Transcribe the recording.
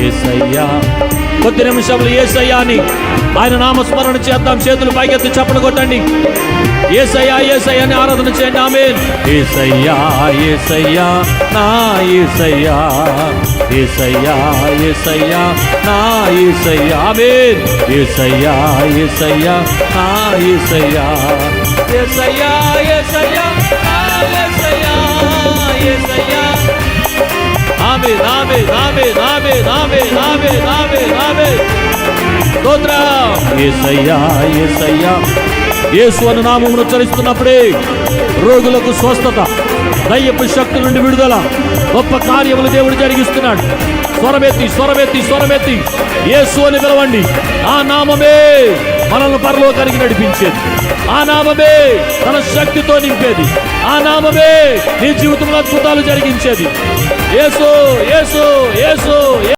యేసయ్యా. కొద్ది నిమిషంలో యేసయ్యా అని ఆయన నామస్మరణ చేద్దాం. చేతులు పైకెత్తి చప్పట్లు కొట్టండి. యేసయ్యా యేసయ్యా అని ఆరాధన చేయండి. ఆమేన్. యేసయ్యా యేసయ్యా నా యేసయ్యా, యేసయ్యా యేసయ్యా నా యేసయ్యా. ఆమేన్. యేసయ్యా యేసయ్యా నా యేసయ్యా, యేసయ్యా యేసయ్యా నా యేసయ్యా, యేసయ్యా. ఆమేన్ ఆమేన్ ఆమేన్ ఆమేన్ ఆమేన్ ఆమేన్ ఆమేన్ ఆమేన్. స్తోత్రం. యేసయ్యా యేసయ్యా. యేసు అను నామమును ఉచ్చరిస్తున్నప్పుడే రోగులకు స్వస్థత, దయ్యపు శక్తి నుండి విడుదల, గొప్ప కార్యములు దేవుడు జరిగిస్తున్నాడు. స్వరమెత్తి స్వరమెత్తి స్వరమెత్తి యేసు అని పిలవండి. ఆ నామమే మనల్ని పరలోకానికి నడిపించేది. ఆ నామమే తన శక్తితో నింపేది. ఆ నామమే నీ జీవితంలో అద్భుతాలు జరిగించేది. యేసు యేసు యేసు.